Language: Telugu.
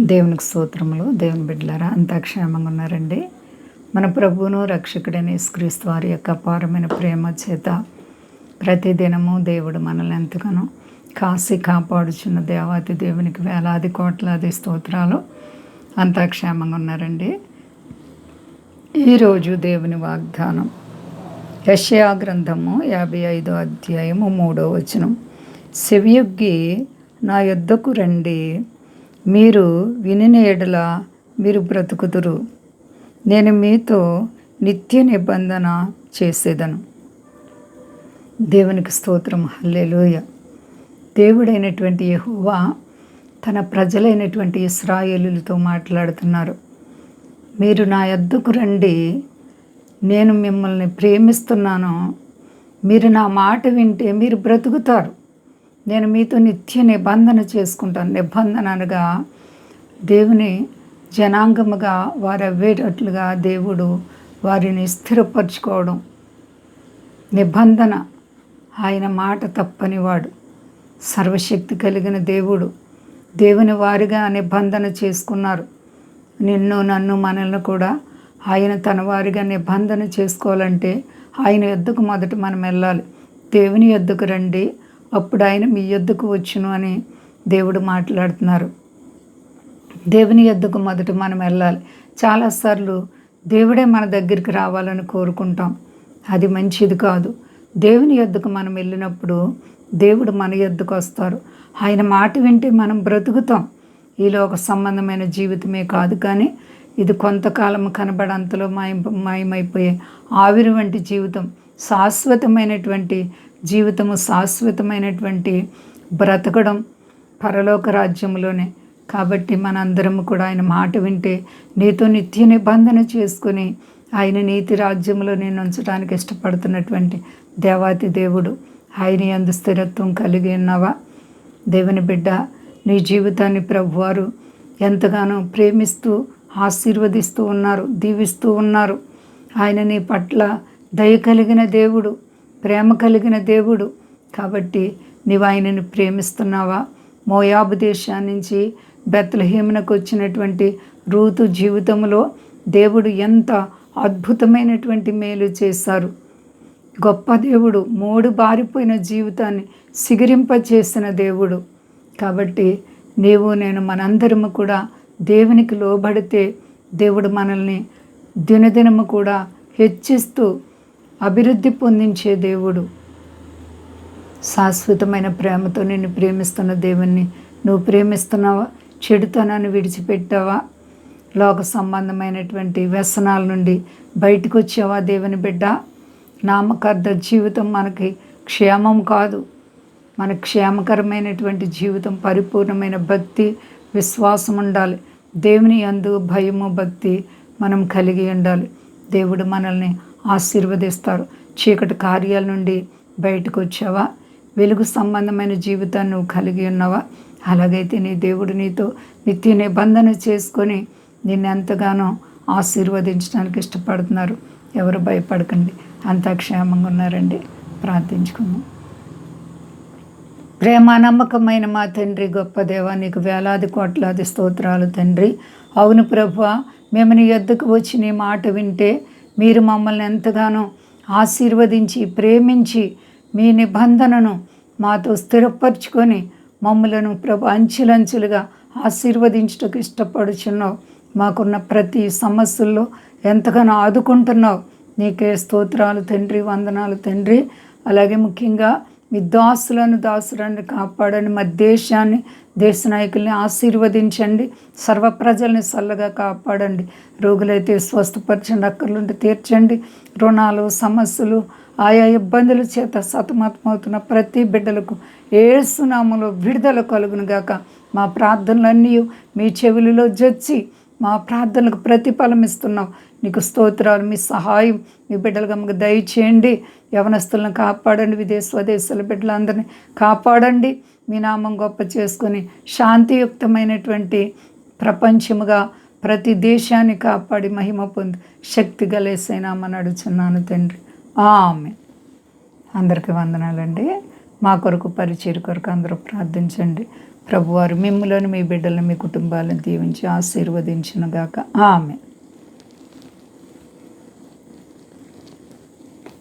దేవునికి స్తోత్రములు. దేవుని బిడ్డలారా అంతా క్షేమంగా ఉన్నారండి. మన ప్రభువును రక్షకుడైన యేసుక్రీస్తు వారి యొక్క అపారమైన ప్రేమ చేత ప్రతిదినము దేవుడు మనల్ని ఎంతగానో కాసి కాపాడుచున్న దేవాతి దేవునికి వేలాది కోట్లాది స్తోత్రాలు. అంతా క్షేమంగా ఉన్నారండి. ఈరోజు దేవుని వాగ్దానం యెషయా గ్రంథము 55వ అధ్యాయము 3వ వచనం. సెవియొగ్గి నా యొద్దకు రండి, మీరు వినిన ఎడల మీరు బ్రతుకుదురు, నేను మీతో నిత్య నిబంధన చేసేదను. దేవునికి స్తోత్రం. హల్లెలూయా. దేవుడైనటువంటి యెహోవా తన ప్రజలైనటువంటి ఇశ్రాయేలులతో మాట్లాడుతున్నారు. మీరు నా యొద్దకు రండి, నేను మిమ్మల్ని ప్రేమిస్తున్నాను, మీరు నా మాట వింటే మీరు బ్రతుకుతారు, నేను మీతో నిత్య నిబంధన చేసుకుంటాను. నిబంధన అనగా దేవుని జనాంగముగా వారు అవ్వేటట్లుగా దేవుడు వారిని స్థిరపరచుకోవడం. నిబంధన, ఆయన మాట తప్పనివాడు, సర్వశక్తి కలిగిన దేవుడు. దేవుని వారిగా నిబంధన చేసుకున్నారు. నిన్ను నన్ను మనల్ని కూడా ఆయన తన వారిగా నిబంధన చేసుకోవాలంటే ఆయన యొద్దకు మొదట మనం వెళ్ళాలి. దేవుని యొద్దకు రండి, అప్పుడు ఆయన మీ యొద్దకు వచ్చును అని దేవుడు మాట్లాడుతున్నారు. దేవుని యొద్దకు మొదట మనం వెళ్ళాలి. చాలాసార్లు దేవుడే మన దగ్గరికి రావాలని కోరుకుంటాం. అది మంచిది కాదు. దేవుని యొద్దకు మనం వెళ్ళినప్పుడు దేవుడు మన యొద్దకు వస్తారు. ఆయన మాట వింటే మనం బ్రతుకుతాం. ఈ లోక సంబంధమైన జీవితమే కాదు, కానీ ఇది కొంతకాలం కనబడంతలో మాయమైపోయే ఆవిరి వంటి జీవితం, శాశ్వతమైనటువంటి జీవితము, శాశ్వతమైనటువంటి బ్రతకడం పరలోక రాజ్యంలోనే. కాబట్టి మనందరము కూడా ఆయన మాట వింటే నీతో నిత్య నిబంధన చేసుకుని ఆయన నీతి రాజ్యంలో నేను ఉంచడానికి ఇష్టపడుతున్నటువంటి దేవాతి దేవుడు. ఆయన యందు స్థిరత్వం కలిగి ఉన్నావా? దేవుని బిడ్డ, నీ జీవితాన్ని ప్రభువారు ఎంతగానో ప్రేమిస్తూ ఆశీర్వదిస్తూ ఉన్నారు, దీవిస్తూ ఉన్నారు. ఆయన నీ పట్ల దయ కలిగిన దేవుడు, ప్రేమ కలిగిన దేవుడు. కాబట్టి నీవు ఆయనను ప్రేమిస్తున్నావా? మోయాబు దేశాన్ని నుంచి బెత్లెహేమునకు వచ్చినటువంటి రూతు జీవితంలో దేవుడు ఎంత అద్భుతమైనటువంటి మేలు చేశారు. గొప్ప దేవుడు, మూడు బారిపోయిన జీవితాన్ని సిగిరింపచేసిన దేవుడు. కాబట్టి నీవు నేను మనందరము కూడా దేవునికి లోబడితే దేవుడు మనల్ని దినదినము కూడా హెచ్చిస్తూ అభివృద్ధి పొందించే దేవుడు. శాశ్వతమైన ప్రేమతో నిన్ను ప్రేమిస్తున్న దేవుణ్ణి నువ్వు ప్రేమిస్తున్నావా? చెడుతనాన్ని విడిచిపెట్టావా? లోక సంబంధమైనటువంటి వ్యసనాల నుండి బయటకు వచ్చావా? దేవుని బిడ్డ, నామకార్థ జీవితం మనకి క్షేమం కాదు. మన క్షేమకరమైనటువంటి జీవితం పరిపూర్ణమైన భక్తి, విశ్వాసం ఉండాలి. దేవుని యందు భయము, భక్తి మనం కలిగి ఉండాలి. దేవుడు మనల్ని ఆశీర్వదిస్తారు. చీకటి కార్యాల నుండి బయటకు వచ్చావా? వెలుగు సంబంధమైన జీవితాన్ని నువ్వు కలిగి ఉన్నావా? అలాగైతే నీ దేవుడు నీతో నిత్య నిబంధన చేసుకొని నిన్ను ఎంతగానో ఆశీర్వదించడానికి ఇష్టపడుతున్నారు. ఎవరు భయపడకండి, అంతా క్షేమంగా ఉన్నారండి. ప్రార్థించుకుందాం. ప్రేమ నమ్మకమైన మా తండ్రి, గొప్ప దేవా, నీకు వేలాది కోట్లాది స్తోత్రాలు తండ్రి. అవును ప్రభువా, మేము నీ యొద్దకు వచ్చి నీ మాట వింటే మీరు మమ్మల్ని ఎంతగానో ఆశీర్వదించి ప్రేమించి మీ నిబంధనను మాతో స్థిరపరచుకొని మమ్మలను ప్రభు అంచెలంచెలుగా ఆశీర్వదించుటకు ఇష్టపడుచున్నావు. మాకున్న ప్రతి సమస్యల్లో ఎంతగానో ఆదుకుంటున్నావు. నీకే స్తోత్రాలు తండ్రి, వందనాలు తండ్రి. అలాగే ముఖ్యంగా మీ దాసులను కాపాడండి. మా దేశాన్ని, దేశ నాయకుల్ని ఆశీర్వదించండి. సర్వ ప్రజల్ని చల్లగా కాపాడండి. రోగులైతే స్వస్థపరచండి, అక్కర్లుంటే తీర్చండి. రుణాలు, సమస్యలు, ఆయా ఇబ్బందుల చేత సతమతమవుతున్న ప్రతి బిడ్డలకు యేసు నామములో విడుదల కలుగును గాక. మా ప్రార్థనలన్నీ మీ చెవులలో జొచ్చి మా ప్రార్థనలకు ప్రతిఫలం ఇస్తున్నావు. నీకు స్తోత్రాలు. మీ సహాయం మీ బిడ్డలుగా మాకు దయచేయండి. యవనస్తులను కాపాడండి. విదేశ స్వదేశాల బిడ్డలందరినీ కాపాడండి. మీ నామం గొప్ప చేసుకొని శాంతియుక్తమైనటువంటి ప్రపంచముగా ప్రతి దేశాన్ని కాపాడి మహిమ పొంది శక్తి గలేసైనామని అడుగుచున్నాను తండ్రి. ఆమె. అందరికీ వందనాలండి. మా కొరకు పరిచర్య కొరకు అందరూ ప్రార్థించండి. ప్రభువారు మిమ్మలను మీ బిడ్డలను మీ కుటుంబాలను దీవించి ఆశీర్వదించును గాక ఆమెన్.